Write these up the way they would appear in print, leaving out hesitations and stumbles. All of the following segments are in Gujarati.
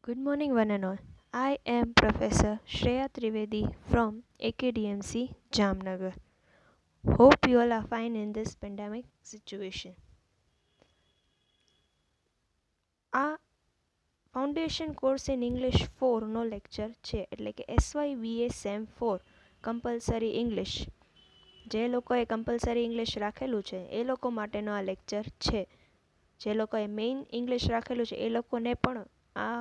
Good morning, one and all. I am Professor Shreya Trivedi from AKDMC Jamnagar. Hope you all are fine in this pandemic situation. આ ફાઉન્ડેશન કોર્સ ઇન ઇંગ્લિશ 4નો લેક્ચર છે, એટલે કે SYBA સેમ 4 કમ્પલસરી ઇંગ્લિશ. જે લોકોએ કમ્પલસરી ઇંગ્લિશ રાખેલું છે એ લોકો માટેનો આ લેક્ચર છે. જે લોકોએ મેઇન ઇંગ્લિશ રાખેલું છે એ લોકોને પણ આ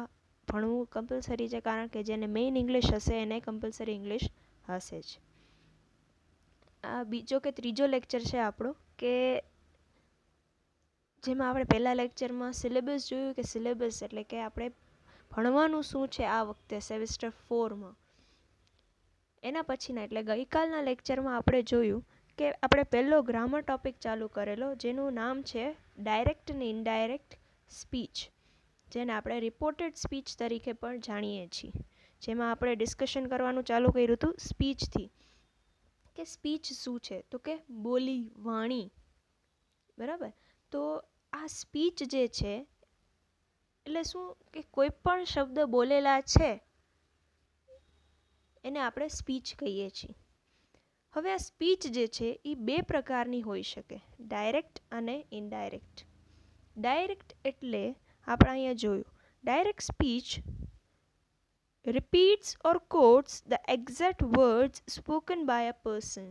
ભણવું કમ્પલસરી છે, કારણ કે જેને મેઇન ઇંગ્લિશ હશે એને કમ્પલસરી ઇંગ્લિશ હશે જ. આ બીજો કે ત્રીજો લેક્ચર છે આપણો, કે જેમાં આપણે પહેલા લેક્ચરમાં સિલેબસ જોયું, કે સિલેબસ એટલે કે આપણે ભણવાનું શું છે આ વખતે સેમેસ્ટર 4માં. એના પછીના એટલે ગઈકાલના લેક્ચરમાં આપણે જોયું કે આપણે પહેલો ગ્રામર ટોપિક ચાલુ કરેલો, જેનું નામ છે ડાયરેક્ટ અને ઇનડાયરેક્ટ સ્પીચ, જેને આપણે રિપોર્ટેડ સ્પીચ તરીકે પણ જાણીએ છીએ. જેમાં આપણે ડિસ્કશન કરવાનું ચાલુ કર્યું હતું સ્પીચથી, કે સ્પીચ શું છે, તો કે બોલી, વાણી. બરાબર. તો આ સ્પીચ જે છે એટલે શું, કે કોઈ પણ શબ્દ બોલેલા છે એને આપણે સ્પીચ કહીએ છીએ. હવે આ સ્પીચ જે છે એ બે પ્રકારની હોઈ શકે, ડાયરેક્ટ અને ઇનડાયરેક્ટ. ડાયરેક્ટ એટલે આપણે અહીંયા જોયું, direct speech repeats or quotes the exact words spoken by a person.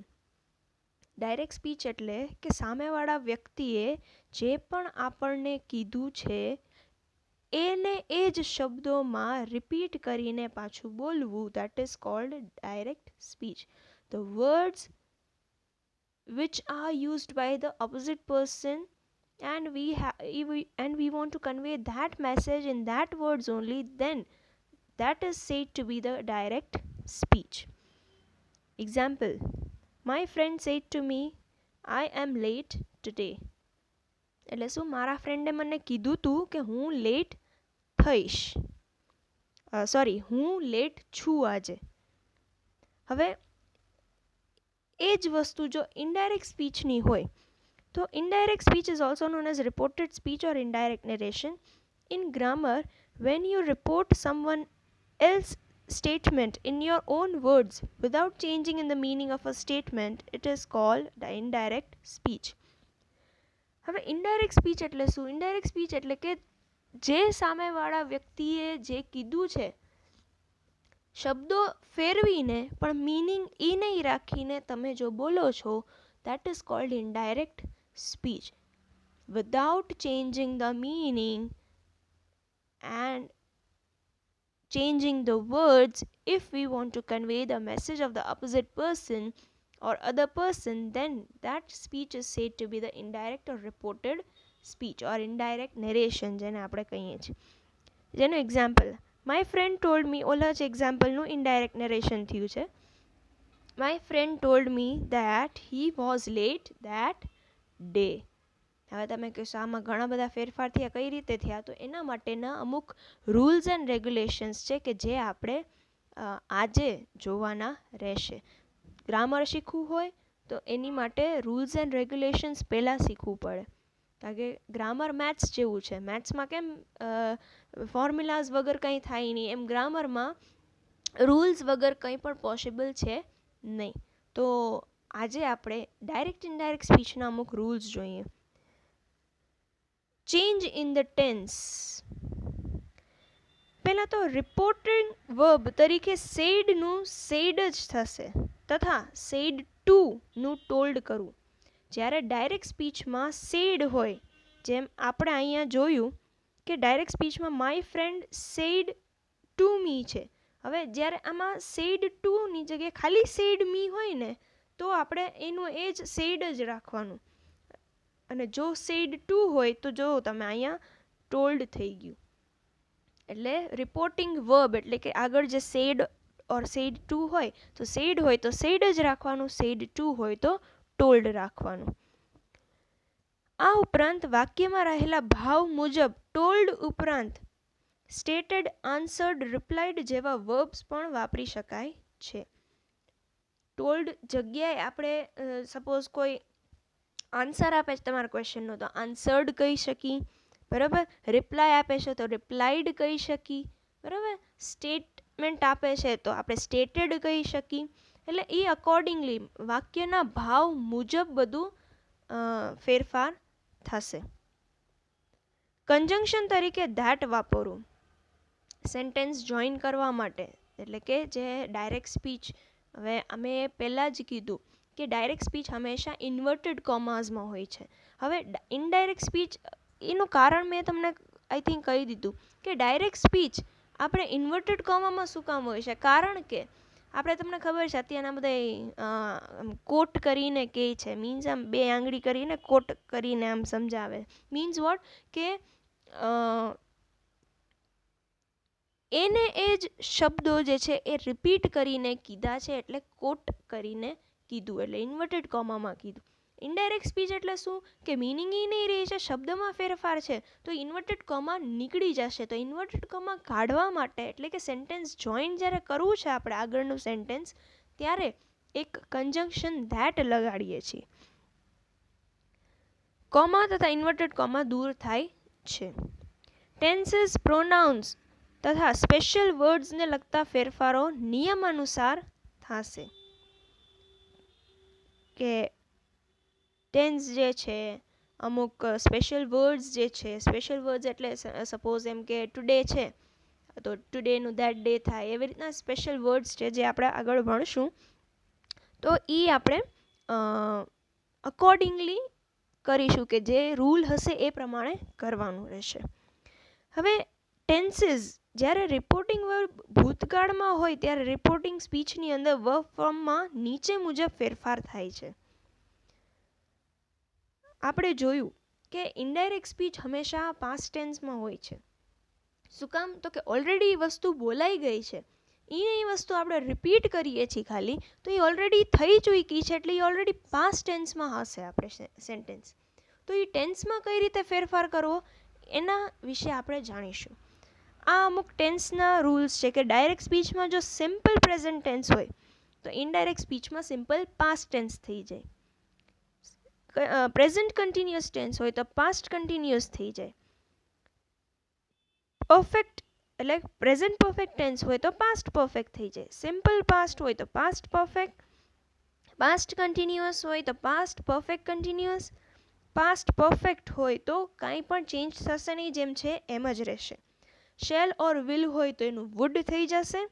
Direct speech એટલે કે સામેવાળા વ્યક્તિએ જે પણ આપણને કીધું છે એને એ જ શબ્દોમાં રિપીટ કરીને પાછું બોલવું, that is called direct speech. The words which are used by the opposite person and we want to convey that message in that words only, then that is said to be the direct speech. Example: my friend said to me, I am late today. એટલે શું, મારા ફ્રેન્ડે મને કીધું હતું કે હું લેટ થઈશ, હું લેટ છું આજે. હવે એ જ વસ્તુ જો ઇનડાયરેક્ટ સ્પીચની હોય તો indirect speech is also known as reported speech or indirect narration. In grammar, when you report someone else's statement in your own words without changing in the meaning of a statement, it is called the indirect speech. હવે ઇનડાયરેક્ટ સ્પીચ એટલે શું? ઇનડાયરેક્ટ સ્પીચ એટલે કે જે સામેવાળા વ્યક્તિએ જે કીધું છે, શબ્દો ફેરવીને પણ મીનિંગ એ નહીં રાખીને તમે જો બોલો છો, that is called indirect speech. Without changing the meaning and changing the words, if we want to convey the message of the opposite person or other person, then that speech is said to be the indirect or reported speech or indirect narration, જેને આપણે કહીએ છીએ. જેનું example, my friend told me, ઓલા જ એક્ઝામ્પલનું ઇનડાયરેક્ટ નરેશન થયું છે. my friend told me that he was late that day. હવે તમે કહેશો આમાં ઘણા બધા ફેરફાર થયા, કઈ રીતે થયા? તો એના માટેના અમુક રૂલ્સ એન્ડ રેગ્યુલેશન્સ છે કે જે આપણે આજે જોવાના રહેશે. ગ્રામર શીખવું હોય તો એની માટે રૂલ્સ એન્ડ રેગ્યુલેશન્સ પહેલાં શીખવું પડે, કારણ કે ગ્રામર મેથ્સ જેવું છે. મેથ્સમાં કેમ ફોર્મ્યુલાઝ વગર કંઈ થાય નહીં, એમ ગ્રામરમાં રૂલ્સ વગર કંઈ પણ પોસિબલ છે નહીં. તો આજે આપણે ડાયરેક્ટ ઇનડાયરેક્ટ સ્પીચના અમુક રૂલ્સ જોઈએ. Change in the tense. પહેલાં તો રિપોર્ટિંગ વર્બ તરીકે સેડનું સેડ જ થશે, તથા સેડ ટુનું ટોલ્ડ કરવું. જ્યારે ડાયરેક્ટ સ્પીચમાં સેડ હોય, જેમ આપણે અહીંયા જોયું કે ડાયરેક્ટ સ્પીચમાં my friend said to me છે. હવે જ્યારે આમાં સેડ ટુની જગ્યાએ ખાલી સેડ મી હોય ને, તો આપણે એનું એ જ સેડ જ રાખવાનું. અને જો સેડ ટુ હોય તો જો તમે અહીંયા ટોલ્ડ થઈ ગયું. એટલે રિપોર્ટિંગ વર્બ એટલે કે આગળ જે સેડ ઓર સેડ ટુ હોય, તો સેડ હોય તો સેડ જ રાખવાનું, સેડ ટુ હોય તો ટોલ્ડ રાખવાનું. આ ઉપરાંત વાક્યમાં રહેલા ભાવ મુજબ ટોલ્ડ ઉપરાંત સ્ટેટેડ, આન્સર્ડ, રિપ્લાઇડ જેવા વર્બ્સ પણ વાપરી શકાય છે. ટોલ્ડ જગ્યાએ આપણે સપોઝ કોઈ આન્સર આપે છે તમારા ક્વેશ્ચનનો તો આન્સર્ડ કહી શકી, બરાબર. રિપ્લાય આપે છે તો રિપ્લાઇડ કહી શકી, બરાબર, સ્ટેટમેન્ટ આપે છે તો આપણે સ્ટેટેડ કહી શકીએ. એટલે એ અકોર્ડિંગલી વાક્યના ભાવ મુજબ બધું ફેરફાર થશે. કંજંક્શન તરીકે ધેટ વાપરવું સેન્ટેન્સ જોઈન કરવા માટે, એટલે કે જે ડાયરેક્ટ સ્પીચ, હવે અમે પહેલાં જ કીધું કે ડાયરેક્ટ સ્પીચ હંમેશા ઇન્વર્ટેડ કોમાઝમાં હોય છે. હવે ઇનડાયરેક્ટ સ્પીચ, એનું કારણ મેં તમને આઈ થિંક કહી દીધું કે ડાયરેક્ટ સ્પીચ આપણે ઇન્વર્ટેડ કોમામાં શું કામ હોય છે, કારણ કે આપણે, તમને ખબર છે અત્યારના બધા કોટ કરીને કહે છે, મીન્સ આમ બે આંગળી કરીને કોટ કરીને આમ સમજાવે. મીન્સ વોટ, કે એને એ જ શબ્દો જે છે એ રિપીટ કરીને કીધા છે, એટલે કોટ કરીને કીધું, એટલે ઇન્વર્ટેડ કોમામાં કીધું. ઇનડાયરેક્ટ સ્પીચ એટલે શું, કે મિનિંગ એ નહીં રહી છે, શબ્દમાં ફેરફાર છે, તો ઇન્વર્ટેડ કોમા નીકળી જશે. તો ઇન્વર્ટેડ કોમા કાઢવા માટે, એટલે કે સેન્ટેન્સ જોઈન જ્યારે કરવું છે આપણે આગળનું સેન્ટેન્સ, ત્યારે એક કંજંક્શન ધેટ લગાડીએ છીએ. કોમા તથા ઇન્વર્ટેડ કોમા દૂર થાય છે. ટેન્સીસ, પ્રોનાઉન્સ તથા સ્પેશિયલ વર્ડ્સને લગતા ફેરફારો નિયમાનુસાર થશે. કે ટેન્સ જે છે, અમુક સ્પેશિયલ વર્ડ્સ જે છે, સ્પેશિયલ વર્ડ્સ એટલે સપોઝ એમ કે ટુડે છે તો ટુડેનું ધેટ ડે થાય, એવી રીતના સ્પેશિયલ વર્ડ્સ છે જે આપણે આગળ ભણશું, તો એ આપણે અકોર્ડિંગલી કરીશું, કે જે રૂલ હશે એ પ્રમાણે કરવાનું રહેશે. હવે ટેન્સીસ, જ્યારે રિપોર્ટિંગ વર્બ ભૂતકાળમાં હોય ત્યારે રિપોર્ટિંગ સ્પીચની અંદર વર્બ ફોર્મમાં નીચે મુજબ ફેરફાર થાય છે. આપણે જોયું કે ઇનડાયરેક્ટ સ્પીચ હંમેશા પાસ્ટ ટેન્સમાં હોય છે. શું કામ, તો કે ઓલરેડી એ વસ્તુ બોલાઈ ગઈ છે, એ વસ્તુ આપણે રિપીટ કરીએ છીએ ખાલી, તો એ ઓલરેડી થઈ ચૂકી છે, એટલે એ ઓલરેડી પાસ્ટ ટેન્સમાં હશે આપણે સેન્ટેન્સ. તો એ ટેન્સમાં કઈ રીતે ફેરફાર કરવો એના વિશે આપણે જાણીશું. આ અમુક ટેન્સના રૂલ્સ છે કે ડાયરેક્ટ સ્પીચમાં જો સિમ્પલ પ્રેઝન્ટ ટેન્સ હોય તો ઇનડાયરેક્ટ સ્પીચમાં સિમ્પલ પાસ્ટ ટેન્સ થઈ જાય. પ્રેઝન્ટ કન્ટિન્યુઅસ ટેન્સ હોય તો પાસ્ટ કન્ટિન્યુઅસ થઈ જાય. પરફેક્ટ એટલે પ્રેઝન્ટ પરફેક્ટ ટેન્સ હોય તો પાસ્ટ પરફેક્ટ થઈ જાય. સિમ્પલ પાસ્ટ હોય તો પાસ્ટ પરફેક્ટ, પાસ્ટ કન્ટિન્યુઅસ હોય તો past perfect continuous, past perfect હોય તો કાંઈ પણ ચેન્જ થશે નહીં, જેમ છે એમ જ રહેશે. શેલ ઓર વિલ હોય તો એનું વુડ થઈ જશે,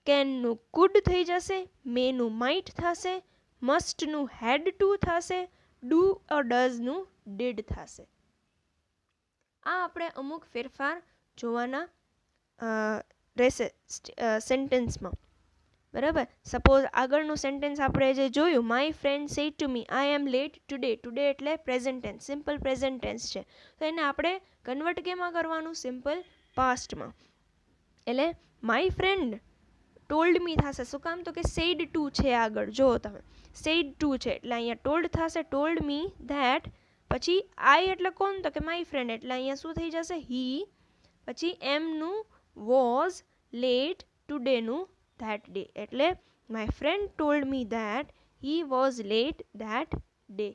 કેનનું કુડ થઈ જશે, મેનું માઇટ થશે, મસ્ટનું હેડ ટુ થશે, ડુ ઓર ડઝનું ડીડ થશે. આ આપણે અમુક ફેરફાર જોવાના રહેશે સેન્ટેન્સમાં. બરાબર, સપોઝ આગળનું સેન્ટેન્સ આપણે જે જોયું, my friend said to me I am late today. Today એટલે present tense, simple present tense છે, તો એને આપણે કન્વર્ટ કેમાં કરવાનું, સિમ્પલ પાસ્ટમાં. એટલે માય ફ્રેન્ડ ટોલ્ડ મી થશે. શું કામ, તો કે સેડ ટુ છે આગળ, જો તમે સેડ ટુ છે એટલે અહીંયા ટોલ્ડ થશે, ટોલ્ડ મી ધેટ. પછી આઈ એટલે કોણ, તો કે માય ફ્રેન્ડ, એટલે અહીંયા શું થઈ જશે, હી. પછી એમનું વોઝ લેટ ટુડેનું ધેટ ડે, એટલે my friend told me that he was late that day.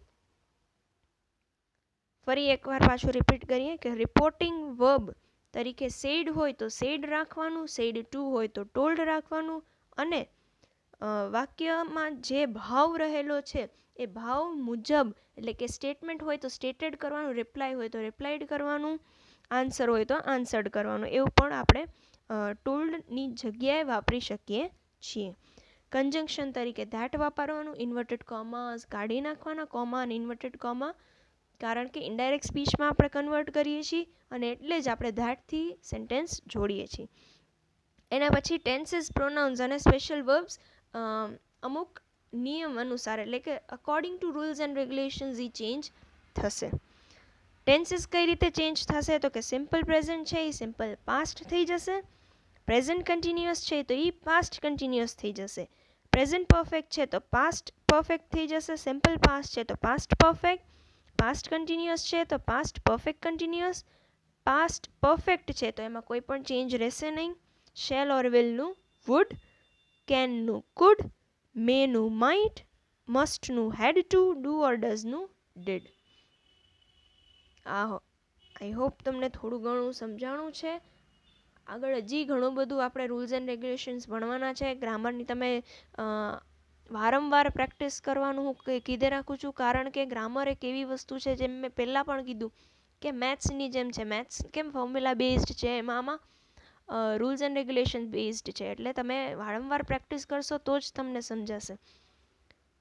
ફરી એકવાર પાછું રિપીટ કરીએ કે રિપોર્ટિંગ વર્બ તરીકે સેડ હોય તો સેડ રાખવાનું, સેડ ટુ હોય તો ટોલ્ડ રાખવાનું, અને વાક્યમાં જે ભાવ રહેલો છે એ ભાવ મુજબ, એટલે કે સ્ટેટમેન્ટ હોય તો સ્ટેટેડ કરવાનું, રિપ્લાય હોય તો રિપ્લાઇડ કરવાનું, આન્સર હોય તો આન્સર્ડ કરવાનું. એવું પણ આપણે ટોલ્ડની જગ્યાએ વાપરી શકીએ છીએ. કંજંક્શન તરીકે ધેટ વાપરવાનું, ઇન્વર્ટેડ કોમાસ કાઢી નાખવાના, કોમા અને ઇન્વર્ટેડ કોમા, કારણ કે ઇનડાયરેક્ટ સ્પીચમાં આપણે કન્વર્ટ કરીએ છીએ અને એટલે જ આપણે ધેટથી સેન્ટેન્સ જોડીએ છીએ. એના પછી ટેન્સીસ, પ્રોનાઉન્સ અને સ્પેશિયલ વર્બ્સ અમુક નિયમ અનુસાર, એટલે કે according to rules and regulations A change થશે. ટેન્સીસ કઈ રીતે ચેન્જ થશે, તો કે સિમ્પલ પ્રેઝન્ટ છે એ સિમ્પલ પાસ્ટ થઈ જશે, પ્રેઝન્ટ કન્ટિન્યુઅસ છે તો એ પાસ્ટ કન્ટિન્યુઅસ થઈ જશે, પ્રેઝન્ટ પરફેક્ટ છે તો પાસ્ટ પરફેક્ટ થઈ જશે, સિમ્પલ પાસ્ટ છે તો પાસ્ટ પરફેક્ટ, પાસ્ટ કન્ટિન્યુઅસ છે તો past perfect continuous, past perfect છે તો એમાં કોઈ પણ ચેન્જ રહેશે નહીં. શેલ ઓર વિલનું વુડ, કેનનું કુડ, મેનું માઇટ, મસ્ટનું હેડ ટુ, ડુ ઓર ડઝનું ડીડ. આઈ હોપ તમને થોડું ઘણું સમજાણું છે. આગળ હજી ઘણું બધું આપણે રૂલ્સ એન્ડ રેગ્યુલેશન્સ ભણવાના છે. ગ્રામરની તમે વારંવાર પ્રેક્ટિસ કરવાનું હું કીધે રાખું છું, કારણ કે ગ્રામર એક એવી વસ્તુ છે, જેમ મેં પહેલાં પણ કીધું કે મેથ્સની જેમ છે. મેથ્સ કેમ ફોર્મ્યુલા બેઝડ છે, આમાં રૂલ્સ એન્ડ રેગ્યુલેશન બેઝડ છે. એટલે તમે વારંવાર પ્રેક્ટિસ કરશો તો જ તમને સમજાશે.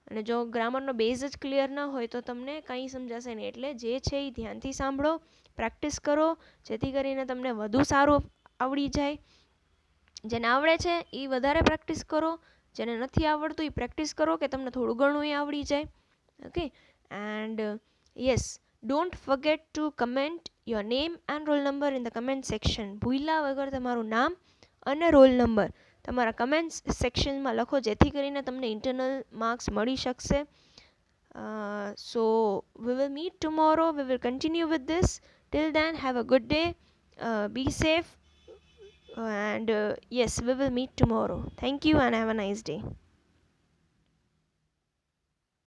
અને જો ગ્રામરનો બેઝ જ ક્લિયર ના હોય તો તમને કંઈ સમજાશે નહીં. એટલે જે છે એ ધ્યાનથી સાંભળો, પ્રેક્ટિસ કરો, જેથી કરીને તમને વધુ સારું આવડી જાય. જેને આવડે છે એ વધારે પ્રેક્ટિસ કરો, જેને નથી આવડતું એ પ્રેક્ટિસ કરો કે તમને થોડું ઘણું આવડી જાય. Okay, and yes, don't forget to comment your name and roll number in the comment section. ભૂલ્યા વગર તમારું નામ અને રોલ નંબર તમારા કમેન્ટ્સ સેક્શનમાં લખો, જેથી કરીને તમને ઇન્ટરનલ માર્ક્સ મળી શકશે. So we will meet tomorrow. We will continue with this. Till then, have a good day. Be safe. And yes, we will meet tomorrow. Thank you and have a nice day.